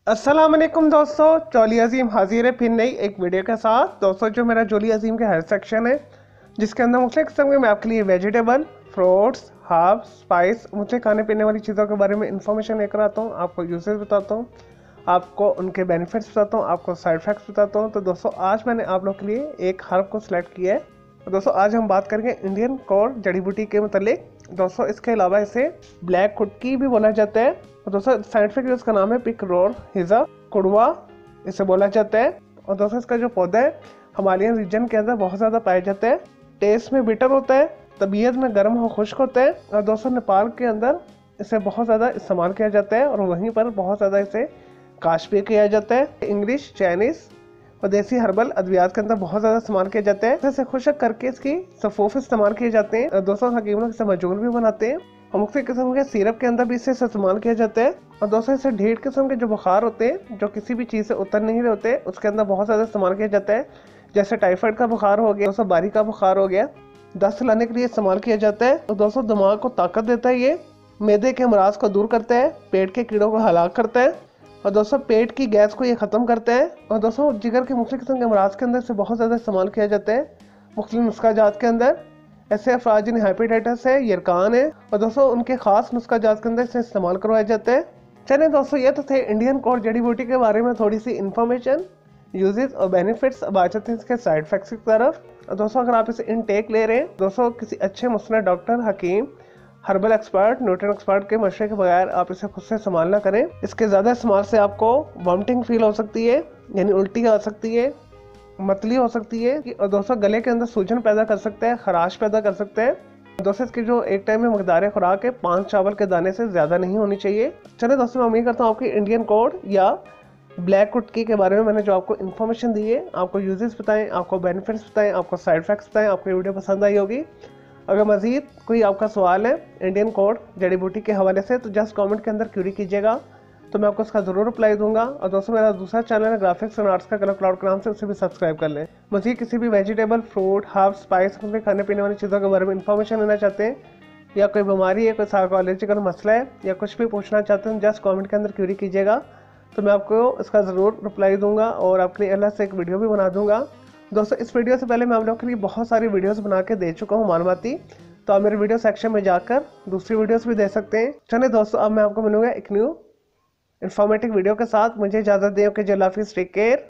अस्सलाम वालेकुम दोस्तों, जोली अजीम हाजिर है फिर नई एक वीडियो के साथ। दोस्तों, जो मेरा जोली अजीम का हेल्थ सेक्शन है जिसके अंदर मुख्तलिफ किस्म के मैं आपके लिए वेजिटेबल, फ्रूट्स, हर्ब्स, स्पाइस, मुझे खाने पीने वाली चीज़ों के बारे में इंफॉर्मेशन लेकर आता हूँ। आपको यूसेज बताता हूँ, आपको उनके बेनिफिट्स बताता हूँ, आपको साइड इफेक्ट्स बताता हूँ। तो दोस्तों, आज मैंने आप लोग के लिए एक हर्ब को सिलेक्ट किया है। तो दोस्तों, आज हम बात करेंगे इंडियन कोर जड़ी बूटी के मतलब। दोस्तों, इसके अलावा इसे ब्लैक कुटकी भी बोला जाता है। और दोस्तों, साइंटिफिक इसका नाम है पिकरोर हिजा कुड़वा, इसे बोला जाता है। और दोस्तों, इसका जो पौधा है हिमालयन रीजन के अंदर बहुत ज़्यादा पाया जाता है। टेस्ट में बिटर होता है, तबीयत में गर्म और खुश्क होता है। और दोस्तों, नेपाल के अंदर इसे बहुत ज़्यादा इस्तेमाल किया जाता है और वहीं पर बहुत ज़्यादा इसे काश भी किया जाता है। इंग्लिश, चाइनीज़ और देसी हर्बल अद्वियात के अंदर बहुत ज़्यादा इस्तेमाल किया जाता है। इसे खुशक करके इसकी सफूफ इस्तेमाल किए जाते हैं। और दोस्तों, हकीम लोग इसे मजून भी बनाते हैं और मुख्तलिफ किस्म के सिरप के अंदर भी इसे इस्तेमाल किया जाता है। और दोस्तों, इसे ढेर किस्म के जो बुखार होते हैं जो किसी भी चीज़ से उतर नहीं रहे होते, उसके अंदर बहुत ज़्यादा इस्तेमाल किया जाता है। जैसे टाइफाइड का बुखार हो गया, दोस्तों बारी का बुखार हो गया, दस्त लाने के लिए इस्तेमाल किया जाता है। और दोस्तों, दिमाग को ताकत देता है, ये मैदे के अमराज को दूर करता है, पेट के कीड़ों को हलाक करता है। और दोस्तों, पेट की गैस को ये ख़त्म करता है। और दोस्तों, जिगर के मुख्तलिफ किस्म के अमराज के अंदर से बहुत ज़्यादा इस्तेमाल किया जाता है। मुख्तलिफ नुस्खा जात के अंदर ऐसे अफराज जिन्हें हेपेटाइटिस है, यरकान है, और दोस्तों उनके खास नुस्खा जात के अंदर इसे इस्तेमाल करवाया जाता है। चलिए दोस्तों, ये तो थे इंडियन कोर जड़ी बूटी के बारे में थोड़ी सी इन्फॉर्मेशन, यूजेस और बेनिफिट्स। अब आ जाते हैं इसके साइड इफेक्ट्स की तरफ। और दोस्तों, अगर आप इसे इनटेक ले रहे हैं, दोस्तों किसी अच्छे मुस्लिम डॉक्टर, हकीम, हर्बल एक्सपर्ट, न्यूट्रिशन एक्सपर्ट के मशवरे के बगैर आप इसे खुद से इस्तेमाल ना करें। इसके ज़्यादा इस्तेमाल से आपको वॉमिटिंग फील हो सकती है, यानी उल्टी आ सकती है, मतली हो सकती है। और दोस्तों, गले के अंदर सूजन पैदा कर सकते हैं, खराश पैदा कर सकते हैं। दोस्तों, इसकी जो एक टाइम में मकदार खुराक है 5 चावल के दाने से ज़्यादा नहीं होनी चाहिए। चलिए दोस्तों, मैं उम्मीद करता हूँ आपकी इंडियन कोड या ब्लैक कुटकी के बारे में मैंने जो आपको इन्फॉर्मेशन दी है, आपको यूजेस बताएं, आपको बेनिफिट्स बताएं, आपको साइड इफेक्ट्स बताएं, आपको ये वीडियो पसंद आई होगी। अगर मजीद कोई आपका सवाल है इंडियन कोड जड़ी बूटी के हवाले से, तो जस्ट कमेंट के अंदर क्यूरी कीजिएगा, तो मैं आपको उसका ज़रूर रिप्लाई दूंगा। और दोस्तों, मेरा दूसरा चैनल है ग्राफिक्स एंड आर्ट्स का कलर क्लाउड के नाम से, उसे भी सब्सक्राइब कर लें। मजीद किसी भी वेजिटेबल, फ्रूट, हर्ब, स्पाइस, अपने खाने पीने वाली चीज़ों के बारे में इन्फॉर्मेशन लेना चाहते हैं, या कोई बीमारी है, कोई साइकोलॉजिकल मसला है, या कुछ भी पूछना चाहते हैं, जस्ट कमेंट के अंदर क्यूरी कीजिएगा, तो मैं आपको इसका ज़रूर रिप्लाई दूंगा और आपके लिए अलग से एक वीडियो भी बना दूंगा। दोस्तों, इस वीडियो से पहले मैं आप लोगों के लिए बहुत सारी वीडियोस बना के दे चुका हूँ मालूमाती, तो आप मेरे वीडियो सेक्शन में जाकर दूसरी वीडियोस भी दे सकते हैं। चलिए दोस्तों, अब मैं आपको मिलूंगा एक न्यू इन्फॉर्मेटिव वीडियो के साथ। मुझे इजाज़त दें, ओके, अल्लाह हाफिज़, टेक केयर।